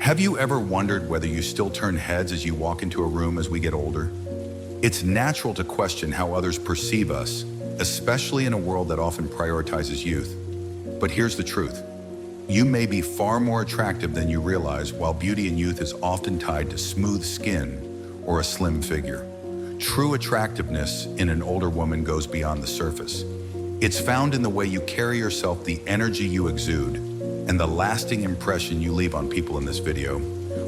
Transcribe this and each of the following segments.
Have you ever wondered whether you still turn heads as you walk into a room as we get older? It's natural to question how others perceive us, especially in a world that often prioritizes youth. But here's the truth. You may be far more attractive than you realize, while beauty in youth is often tied to smooth skin or a slim figure. True attractiveness in an older woman goes beyond the surface. It's found in the way you carry yourself, the energy you exude, and the lasting impression you leave on people in this video.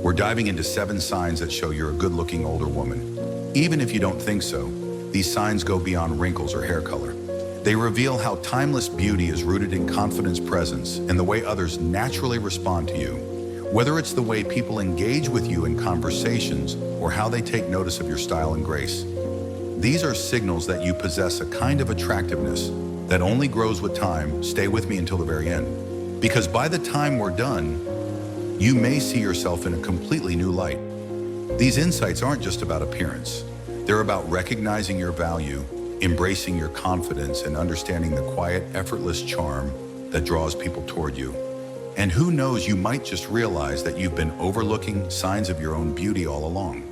We're diving into 7 signs that show you're a good-looking older woman. Even if you don't think so, these signs go beyond wrinkles or hair color. They reveal how timeless beauty is rooted in confidence, presence, and the way others naturally respond to you. Whether it's the way people engage with you in conversations or how they take notice of your style and grace. These are signals that you possess a kind of attractiveness that only grows with time. Stay with me until the very end, because by the time we're done, you may see yourself in a completely new light. These insights aren't just about appearance. They're about recognizing your value, embracing your confidence, and understanding the quiet, effortless charm that draws people toward you. And who knows, you might just realize that you've been overlooking signs of your own beauty all along.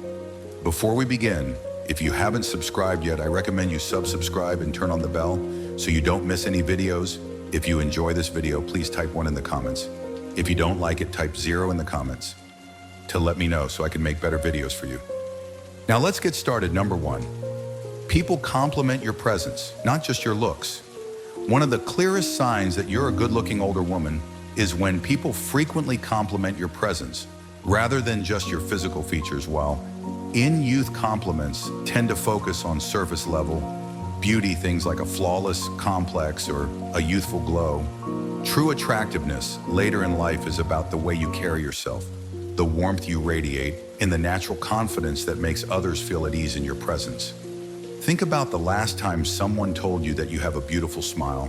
Before we begin, if you haven't subscribed yet, I recommend you subscribe and turn on the bell so you don't miss any videos. If you enjoy this video, please type 1 in the comments. If you don't like it, type 0 in the comments to let me know so I can make better videos for you. Now let's get started. Number 1, people compliment your presence, not just your looks. One of the clearest signs that you're a good-looking older woman is when people frequently compliment your presence rather than just your physical features. While in youth, compliments tend to focus on surface level beauty, things like a flawless complex or a youthful glow. True attractiveness later in life is about the way you carry yourself, the warmth you radiate, and the natural confidence that makes others feel at ease in your presence. Think about the last time someone told you that you have a beautiful smile,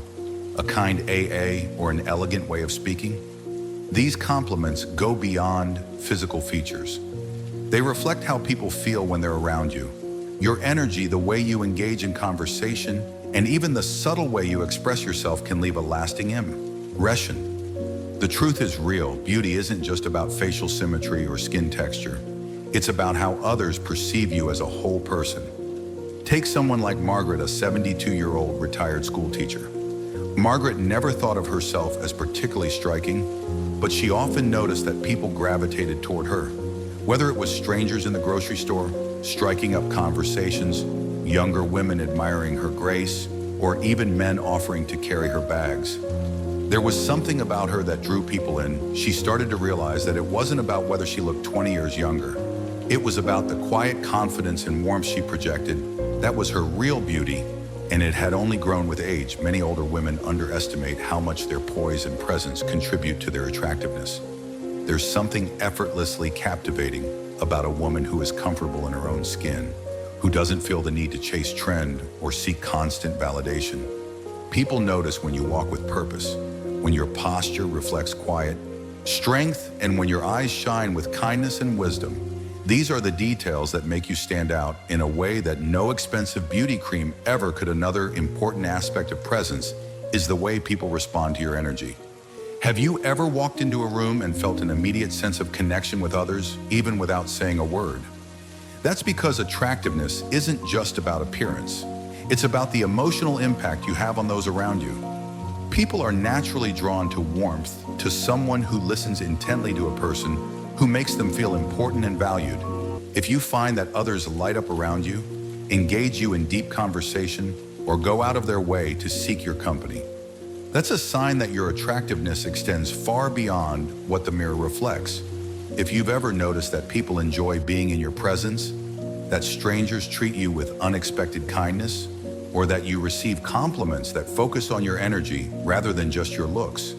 a kind AA, or an elegant way of speaking. These compliments go beyond physical features. They reflect how people feel when they're around you. Your energy, the way you engage in conversation, and even the subtle way you express yourself can leave a lasting impression. The truth is real. Beauty isn't just about facial symmetry or skin texture. It's about how others perceive you as a whole person. Take someone like Margaret, a 72-year-old retired school teacher. Margaret never thought of herself as particularly striking, but she often noticed that people gravitated toward her. Whether it was strangers in the grocery store, striking up conversations, younger women admiring her grace, or even men offering to carry her bags. There was something about her that drew people in. She started to realize that it wasn't about whether she looked 20 years younger. It was about the quiet confidence and warmth she projected. That was her real beauty, and it had only grown with age. Many older women underestimate how much their poise and presence contribute to their attractiveness. There's something effortlessly captivating about a woman who is comfortable in her own skin, who doesn't feel the need to chase trend or seek constant validation. People notice when you walk with purpose, when your posture reflects quiet strength, and when your eyes shine with kindness and wisdom. These are the details that make you stand out in a way that no expensive beauty cream ever could. Another important aspect of presence is the way people respond to your energy. Have you ever walked into a room and felt an immediate sense of connection with others, even without saying a word? That's because attractiveness isn't just about appearance. It's about the emotional impact you have on those around you. People are naturally drawn to warmth, to someone who listens intently to a person, who makes them feel important and valued. If you find that others light up around you, engage you in deep conversation, or go out of their way to seek your company, that's a sign that your attractiveness extends far beyond what the mirror reflects. If you've ever noticed that people enjoy being in your presence, that strangers treat you with unexpected kindness, or that you receive compliments that focus on your energy rather than just your looks,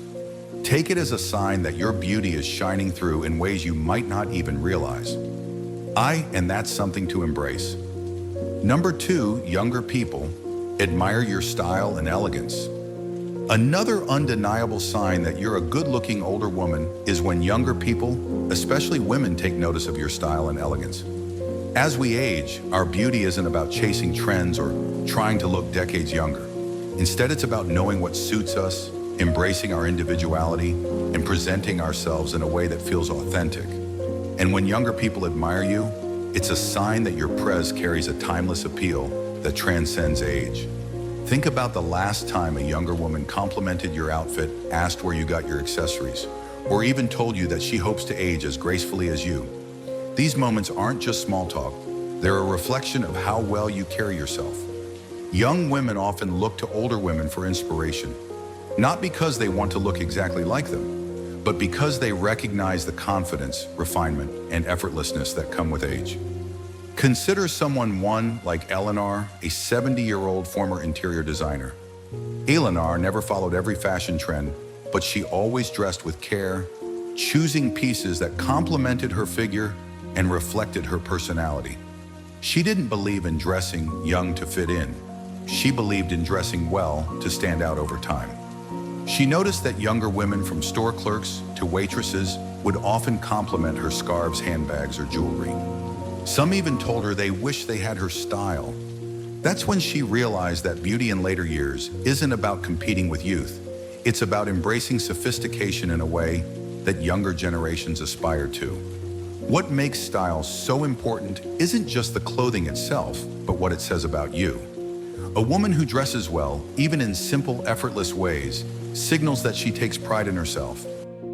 take it as a sign that your beauty is shining through in ways you might not even realize. And that's something to embrace. Number 2, younger people admire your style and elegance. Another undeniable sign that you're a good-looking older woman is when younger people, especially women, take notice of your style and elegance. As we age, our beauty isn't about chasing trends or trying to look decades younger. Instead, it's about knowing what suits us, embracing our individuality, and presenting ourselves in a way that feels authentic. And when younger people admire you, it's a sign that your presence carries a timeless appeal that transcends age. Think about the last time a younger woman complimented your outfit, asked where you got your accessories, or even told you that she hopes to age as gracefully as you. These moments aren't just small talk, they're a reflection of how well you carry yourself. Young women often look to older women for inspiration, not because they want to look exactly like them, but because they recognize the confidence, refinement, and effortlessness that come with age. Consider someone like Eleanor, a 70-year-old former interior designer. Eleanor never followed every fashion trend, but she always dressed with care, choosing pieces that complemented her figure and reflected her personality. She didn't believe in dressing young to fit in. She believed in dressing well to stand out over time. She noticed that younger women, from store clerks to waitresses, would often compliment her scarves, handbags, or jewelry. Some even told her they wished they had her style. That's when she realized that beauty in later years isn't about competing with youth. It's about embracing sophistication in a way that younger generations aspire to. What makes style so important isn't just the clothing itself, but what it says about you. A woman who dresses well, even in simple, effortless ways, signals that she takes pride in herself.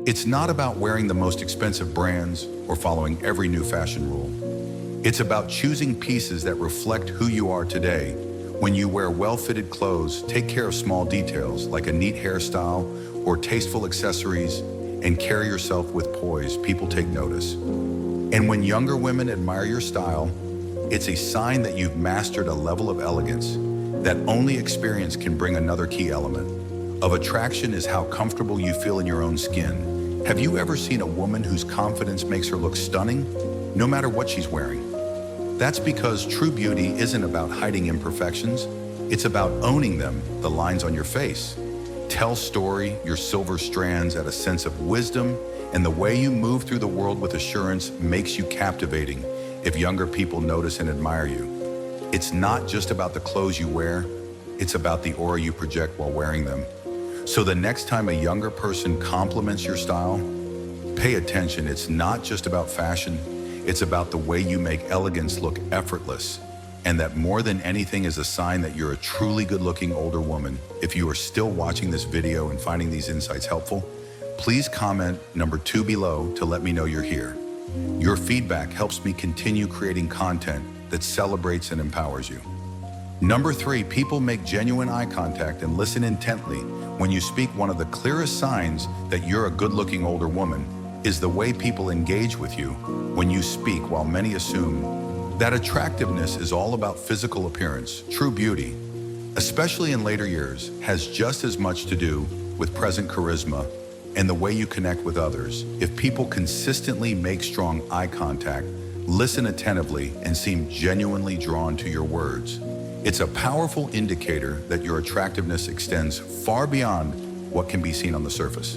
It's not about wearing the most expensive brands or following every new fashion rule. It's about choosing pieces that reflect who you are today. When you wear well-fitted clothes, take care of small details like a neat hairstyle or tasteful accessories, and carry yourself with poise, people take notice. And when younger women admire your style, it's a sign that you've mastered a level of elegance that only experience can bring. Another key element of attraction is how comfortable you feel in your own skin. Have you ever seen a woman whose confidence makes her look stunning, no matter what she's wearing? That's because true beauty isn't about hiding imperfections. It's about owning them, the lines on your face. Tell story, your silver strands add a sense of wisdom, and the way you move through the world with assurance makes you captivating if younger people notice and admire you. It's not just about the clothes you wear, it's about the aura you project while wearing them. So the next time a younger person compliments your style, pay attention. It's not just about fashion, it's about the way you make elegance look effortless, and that more than anything is a sign that you're a truly good-looking older woman. If you are still watching this video and finding these insights helpful, please comment number 2 below to let me know you're here. Your feedback helps me continue creating content that celebrates and empowers you. Number 3, people make genuine eye contact and listen intently when you speak. One of the clearest signs that you're a good-looking older woman is the way people engage with you when you speak. While many assume that attractiveness is all about physical appearance, true beauty, especially in later years, has just as much to do with present charisma and the way you connect with others. If people consistently make strong eye contact, listen attentively, and seem genuinely drawn to your words, it's a powerful indicator that your attractiveness extends far beyond what can be seen on the surface.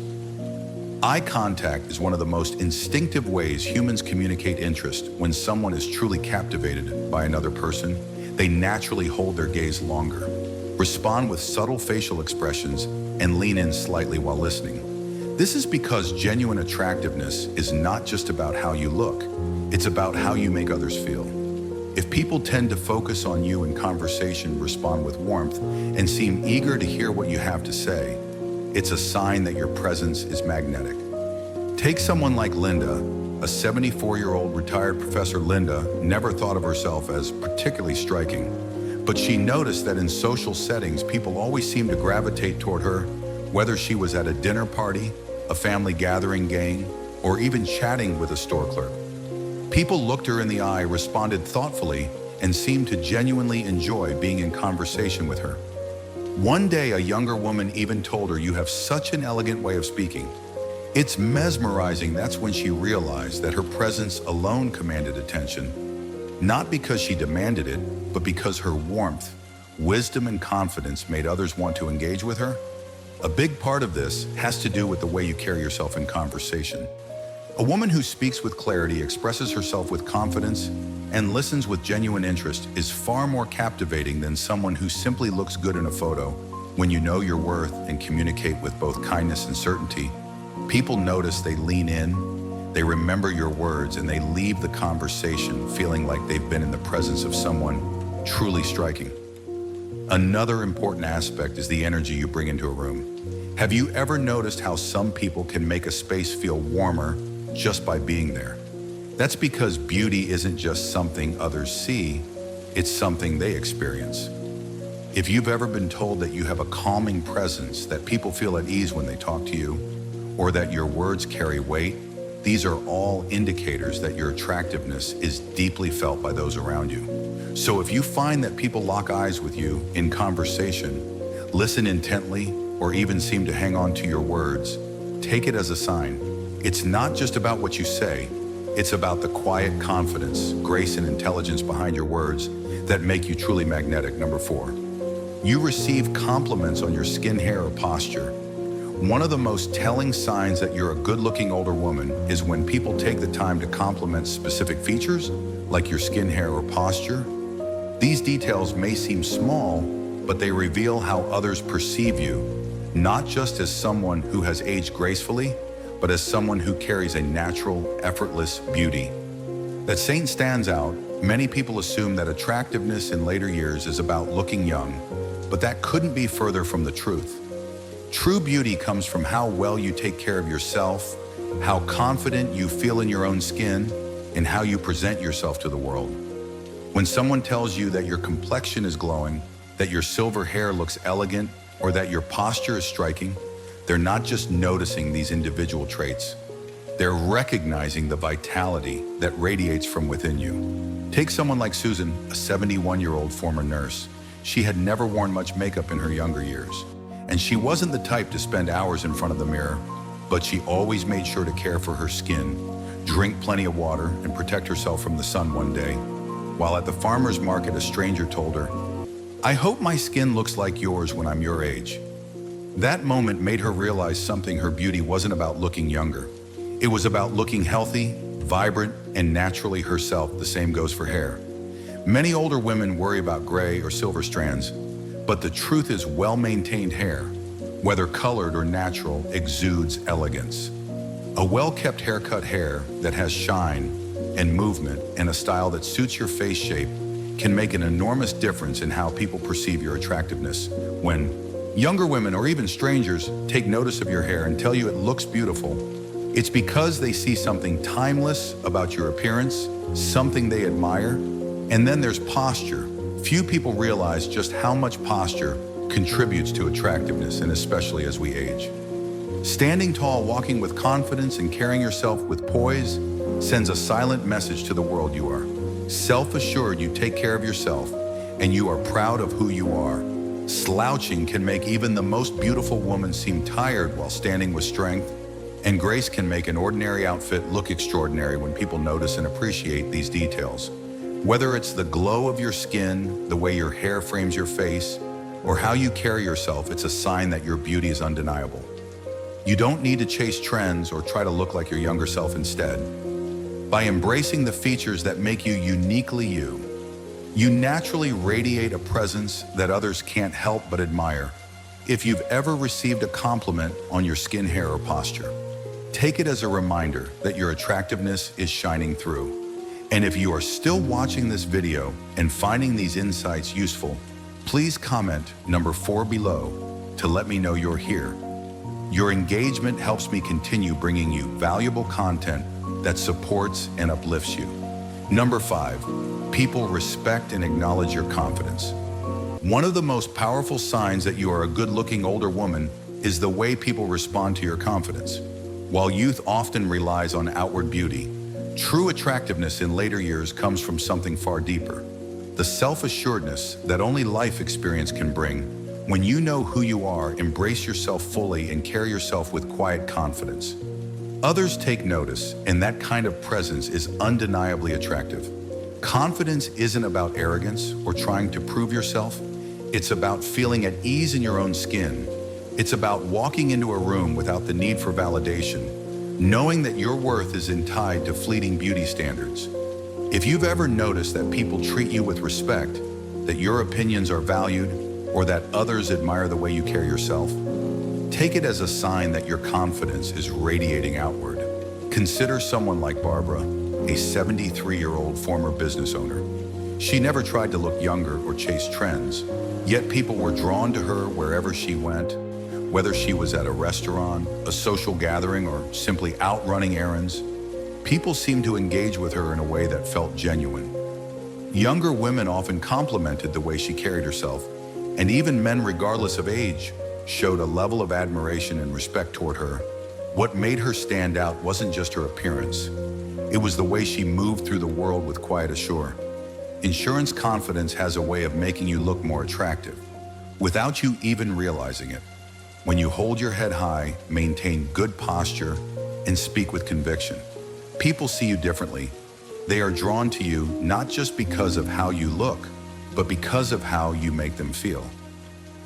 Eye contact is one of the most instinctive ways humans communicate interest. When someone is truly captivated by another person, they naturally hold their gaze longer, respond with subtle facial expressions, and lean in slightly while listening. This is because genuine attractiveness is not just about how you look, it's about how you make others feel. If people tend to focus on you in conversation, respond with warmth, and seem eager to hear what you have to say, it's a sign that your presence is magnetic. Take someone like Linda, a 74-year-old retired professor. Linda never thought of herself as particularly striking, but she noticed that in social settings, people always seemed to gravitate toward her, whether she was at a dinner party, a family gathering gang, or even chatting with a store clerk. People looked her in the eye, responded thoughtfully, and seemed to genuinely enjoy being in conversation with her. One day, a younger woman even told her, "You have such an elegant way of speaking." It's mesmerizing. That's when she realized that her presence alone commanded attention, not because she demanded it, but because her warmth, wisdom, and confidence made others want to engage with her. A big part of this has to do with the way you carry yourself in conversation. A woman who speaks with clarity, expresses herself with confidence, and listens with genuine interest is far more captivating than someone who simply looks good in a photo. When you know your worth and communicate with both kindness and certainty, people notice, they lean in, They remember your words and they leave the conversation feeling like they've been in the presence of someone truly striking. Another important aspect is the energy you bring into a room. Have you ever noticed how some people can make a space feel warmer just by being there? That's because beauty isn't just something others see, it's something they experience. If you've ever been told that you have a calming presence, that people feel at ease when they talk to you, or that your words carry weight, these are all indicators that your attractiveness is deeply felt by those around you. So if you find that people lock eyes with you in conversation, listen intently, or even seem to hang on to your words, take it as a sign. It's not just about what you say, it's about the quiet confidence, grace, and intelligence behind your words that make you truly magnetic. Number 4, you receive compliments on your skin, hair, or posture. One of the most telling signs that you're a good-looking older woman is when people take the time to compliment specific features, like your skin, hair, or posture. These details may seem small, but they reveal how others perceive you, not just as someone who has aged gracefully, but as someone who carries a natural, effortless beauty. That saying stands out. Many people assume that attractiveness in later years is about looking young, but that couldn't be further from the truth. True beauty comes from how well you take care of yourself, how confident you feel in your own skin, and how you present yourself to the world. When someone tells you that your complexion is glowing, that your silver hair looks elegant, or that your posture is striking, they're not just noticing these individual traits. They're recognizing the vitality that radiates from within you. Take someone like Susan, a 71-year-old former nurse. She had never worn much makeup in her younger years, and she wasn't the type to spend hours in front of the mirror, but she always made sure to care for her skin, drink plenty of water, and protect herself from the sun. One day, while at the farmer's market, a stranger told her, "I hope my skin looks like yours when I'm your age." That moment made her realize something. Her beauty wasn't about looking younger. It was about looking healthy, vibrant, and naturally herself. The same goes for hair. Many older women worry about gray or silver strands, but the truth is well-maintained hair, whether colored or natural, exudes elegance. A well-kept haircut hair that has shine and movement and a style that suits your face shape can make an enormous difference in how people perceive your attractiveness. When younger women or even strangers take notice of your hair and tell you it looks beautiful, it's because they see something timeless about your appearance, something they admire. And then there's posture. Few people realize just how much posture contributes to attractiveness, and especially as we age. Standing tall, walking with confidence, and carrying yourself with poise sends a silent message to the world. You are self-assured, you take care of yourself, and you are proud of who you are. Slouching can make even the most beautiful woman seem tired, while standing with strength and grace can make an ordinary outfit look extraordinary when people notice and appreciate these details. Whether it's the glow of your skin, the way your hair frames your face, or how you carry yourself, it's a sign that your beauty is undeniable. You don't need to chase trends or try to look like your younger self. Instead, by embracing the features that make you uniquely you, you naturally radiate a presence that others can't help but admire. If you've ever received a compliment on your skin, hair, or posture, take it as a reminder that your attractiveness is shining through. And if you are still watching this video and finding these insights useful, please comment number 4 below to let me know you're here. Your engagement helps me continue bringing you valuable content that supports and uplifts you. Number 5, people respect and acknowledge your confidence. One of the most powerful signs that you are a good-looking older woman is the way people respond to your confidence. While youth often relies on outward beauty, true attractiveness in later years comes from something far deeper. The self-assuredness that only life experience can bring. When you know who you are, embrace yourself fully, and carry yourself with quiet confidence, others take notice, and that kind of presence is undeniably attractive. Confidence isn't about arrogance or trying to prove yourself. It's about feeling at ease in your own skin. It's about walking into a room without the need for validation, knowing that your worth isn't tied to fleeting beauty standards. If you've ever noticed that people treat you with respect, that your opinions are valued, or that others admire the way you carry yourself, take it as a sign that your confidence is radiating outward. Consider someone like Barbara, a 73-year-old former business owner. She never tried to look younger or chase trends, yet people were drawn to her wherever she went, whether she was at a restaurant, a social gathering, or simply out running errands. People seemed to engage with her in a way that felt genuine. Younger women often complimented the way she carried herself, and even men, regardless of age, showed a level of admiration and respect toward her. What made her stand out wasn't just her appearance. It was the way she moved through the world with quiet assure. Insurance confidence has a way of making you look more attractive, without you even realizing it. When you hold your head high, maintain good posture, and speak with conviction, people see you differently. They are drawn to you not just because of how you look, but because of how you make them feel.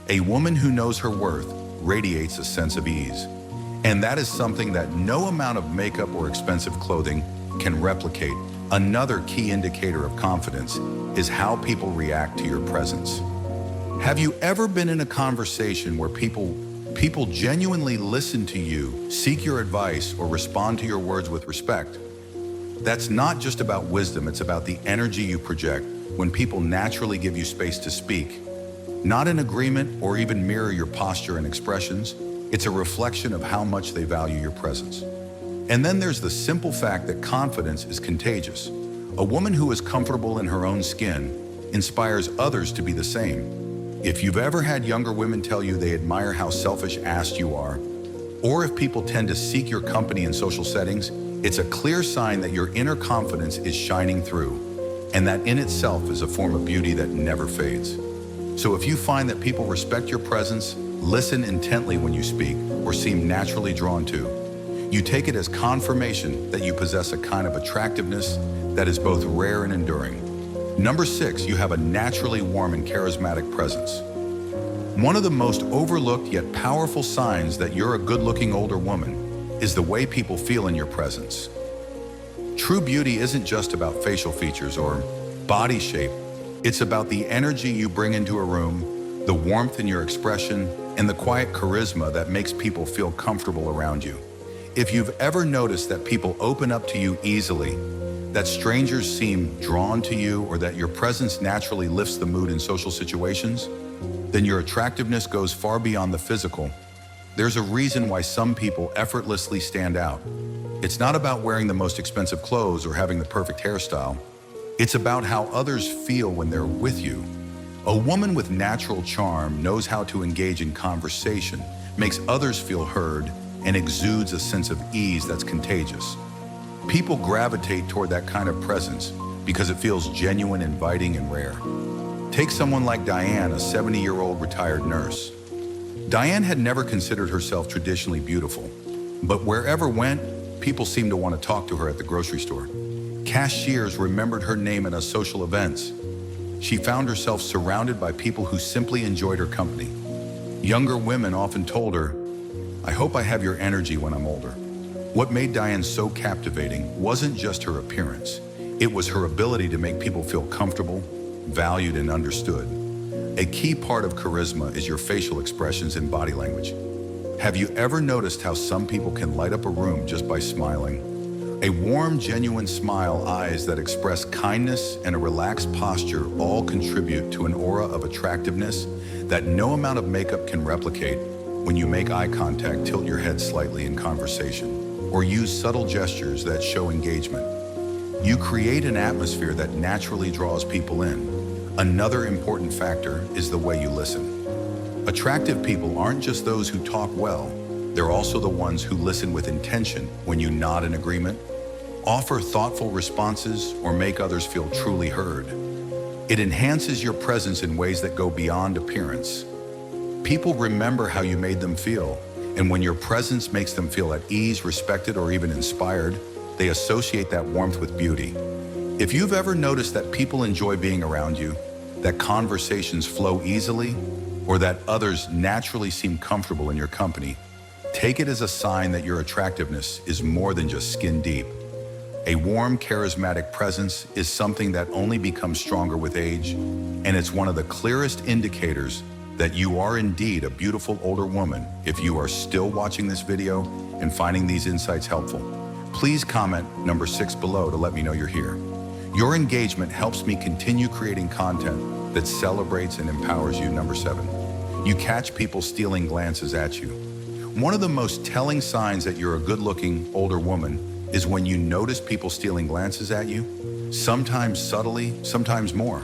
A woman who knows her worth radiates a sense of ease, and that is something that no amount of makeup or expensive clothing can replicate. Another key indicator of confidence is how people react to your presence. Have you ever been in a conversation where people genuinely listen to you, seek your advice, or respond to your words with respect? That's not just about wisdom, it's about the energy you project when people naturally give you space to speak. Not in agreement or even mirror your posture and expressions, it's a reflection of how much they value your presence. And then there's the simple fact that confidence is contagious. A woman who is comfortable in her own skin inspires others to be the same. If you've ever had younger women tell you they admire how selfish-assed you are, or if people tend to seek your company in social settings, it's a clear sign that your inner confidence is shining through, and that in itself is a form of beauty that never fades. So if you find that people respect your presence, listen intently when you speak, or seem naturally drawn to, you take it as confirmation that you possess a kind of attractiveness that is both rare and enduring. Number 6, you have a naturally warm and charismatic presence. One of the most overlooked yet powerful signs that you're a good-looking older woman is the way people feel in your presence. True beauty isn't just about facial features or body shape. It's about the energy you bring into a room, the warmth in your expression, and the quiet charisma that makes people feel comfortable around you. If you've ever noticed that people open up to you easily, that strangers seem drawn to you, or that your presence naturally lifts the mood in social situations, then your attractiveness goes far beyond the physical. There's a reason why some people effortlessly stand out. It's not about wearing the most expensive clothes or having the perfect hairstyle. It's about how others feel when they're with you. A woman with natural charm knows how to engage in conversation, makes others feel heard, and exudes a sense of ease that's contagious. People gravitate toward that kind of presence because it feels genuine, inviting, and rare. Take someone like Diane, a 70-year-old retired nurse. Diane had never considered herself traditionally beautiful, but wherever went, people seemed to want to talk to her at the grocery store. Cashiers remembered her name at social events. She found herself surrounded by people who simply enjoyed her company. Younger women often told her, "I hope I have your energy when I'm older." What made Diane so captivating wasn't just her appearance. It was her ability to make people feel comfortable, valued, and understood. A key part of charisma is your facial expressions and body language. Have you ever noticed how some people can light up a room just by smiling? A warm, genuine smile, eyes that express kindness, and a relaxed posture all contribute to an aura of attractiveness that no amount of makeup can replicate. When you make eye contact, tilt your head slightly in conversation, or use subtle gestures that show engagement, you create an atmosphere that naturally draws people in. Another important factor is the way you listen. Attractive people aren't just those who talk well, they're also the ones who listen with intention. When you nod in agreement, offer thoughtful responses, or make others feel truly heard, it enhances your presence in ways that go beyond appearance. People remember how you made them feel, and when your presence makes them feel at ease, respected, or even inspired, they associate that warmth with beauty. If you've ever noticed that people enjoy being around you, that conversations flow easily, or that others naturally seem comfortable in your company, take it as a sign that your attractiveness is more than just skin deep. A warm, charismatic presence is something that only becomes stronger with age, and it's one of the clearest indicators that you are indeed a beautiful older woman. If you are still watching this video and finding these insights helpful, Please comment number 6 below to let me know you're here. Your engagement helps me continue creating content that celebrates and empowers you. Number 7, you catch people stealing glances at you. One of the most telling signs that you're a good-looking older woman is when you notice people stealing glances at you, sometimes subtly, sometimes more.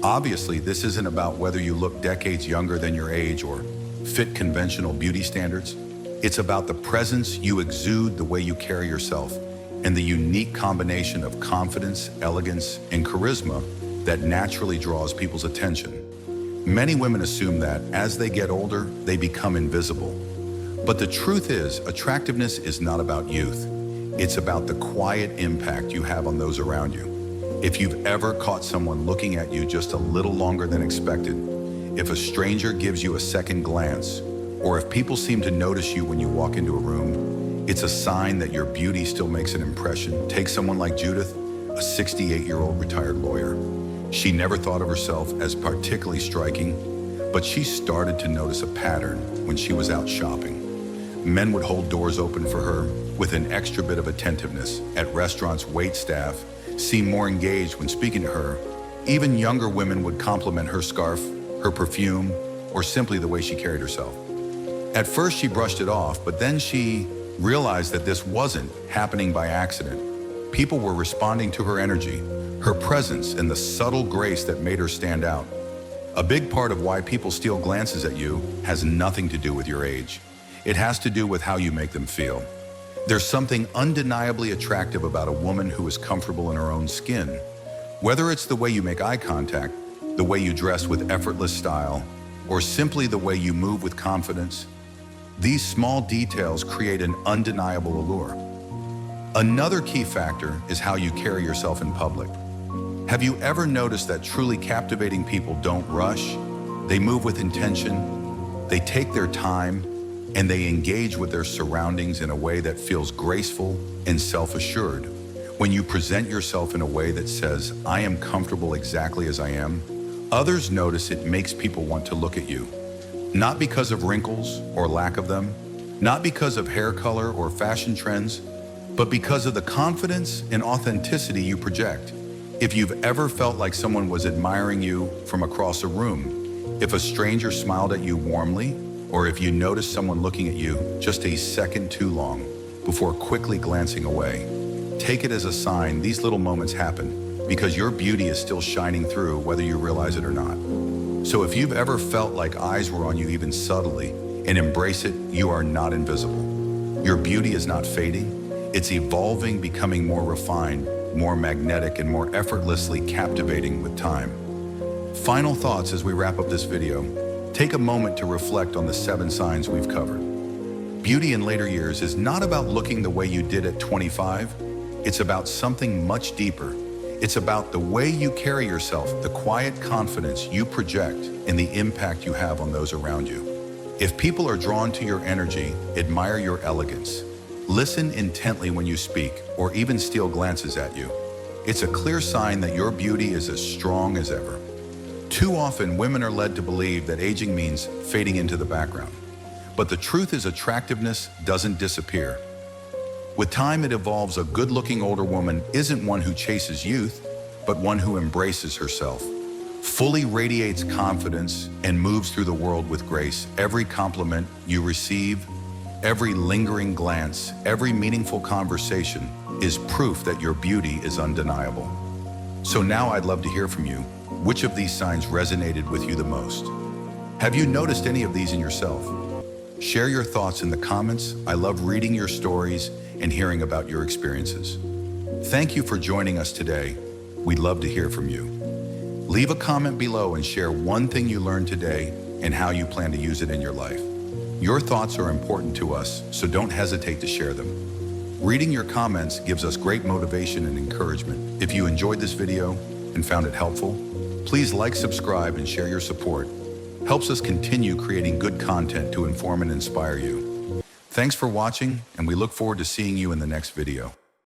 Obviously, this isn't about whether you look decades younger than your age or fit conventional beauty standards. It's about the presence you exude, the way you carry yourself, and the unique combination of confidence, elegance, and charisma that naturally draws people's attention. Many women assume that as they get older, they become invisible. But the truth is, attractiveness is not about youth. It's about the quiet impact you have on those around you. If you've ever caught someone looking at you just a little longer than expected, if a stranger gives you a second glance, or if people seem to notice you when you walk into a room, it's a sign that your beauty still makes an impression. Take someone like Judith, a 68-year-old retired lawyer. She never thought of herself as particularly striking, but she started to notice a pattern when she was out shopping. Men would hold doors open for her with an extra bit of attentiveness. At restaurants, wait staff seemed more engaged when speaking to her. Even younger women would compliment her scarf, her perfume, or simply the way she carried herself. At first, she brushed it off, but then she realized that this wasn't happening by accident. People were responding to her energy, her presence, and the subtle grace that made her stand out. A big part of why people steal glances at you has nothing to do with your age. It has to do with how you make them feel. There's something undeniably attractive about a woman who is comfortable in her own skin. Whether it's the way you make eye contact, the way you dress with effortless style, or simply the way you move with confidence, these small details create an undeniable allure. Another key factor is how you carry yourself in public. Have you ever noticed that truly captivating people don't rush? They move with intention, they take their time, and they engage with their surroundings in a way that feels graceful and self-assured. When you present yourself in a way that says, "I am comfortable exactly as I am," others notice. It makes people want to look at you. Not because of wrinkles or lack of them, not because of hair color or fashion trends, but because of the confidence and authenticity you project. If you've ever felt like someone was admiring you from across a room, if a stranger smiled at you warmly, or if you noticed someone looking at you just a second too long before quickly glancing away, take it as a sign these little moments happen because your beauty is still shining through whether you realize it or not. So if you've ever felt like eyes were on you even subtly, and embrace it, you are not invisible. Your beauty is not fading. It's evolving, becoming more refined, more magnetic, and more effortlessly captivating with time. Final thoughts as we wrap up this video. Take a moment to reflect on the 7 signs we've covered. Beauty in later years is not about looking the way you did at 25. It's about something much deeper. It's about the way you carry yourself, the quiet confidence you project, and the impact you have on those around you. If people are drawn to your energy, admire your elegance, listen intently when you speak, or even steal glances at you, it's a clear sign that your beauty is as strong as ever. Too often, women are led to believe that aging means fading into the background. But the truth is, attractiveness doesn't disappear. With time, it evolves. A good-looking older woman isn't one who chases youth, but one who embraces herself, fully radiates confidence, and moves through the world with grace. Every compliment you receive, every lingering glance, every meaningful conversation is proof that your beauty is undeniable. So now I'd love to hear from you. Which of these signs resonated with you the most? Have you noticed any of these in yourself? Share your thoughts in the comments. I love reading your stories and hearing about your experiences. Thank you for joining us today. We'd love to hear from you. Leave a comment below and share one thing you learned today and how you plan to use it in your life. Your thoughts are important to us, so don't hesitate to share them. Reading your comments gives us great motivation and encouragement. If you enjoyed this video and found it helpful, please like, subscribe, and share. Your support helps us continue creating good content to inform and inspire you. Thanks for watching, and we look forward to seeing you in the next video.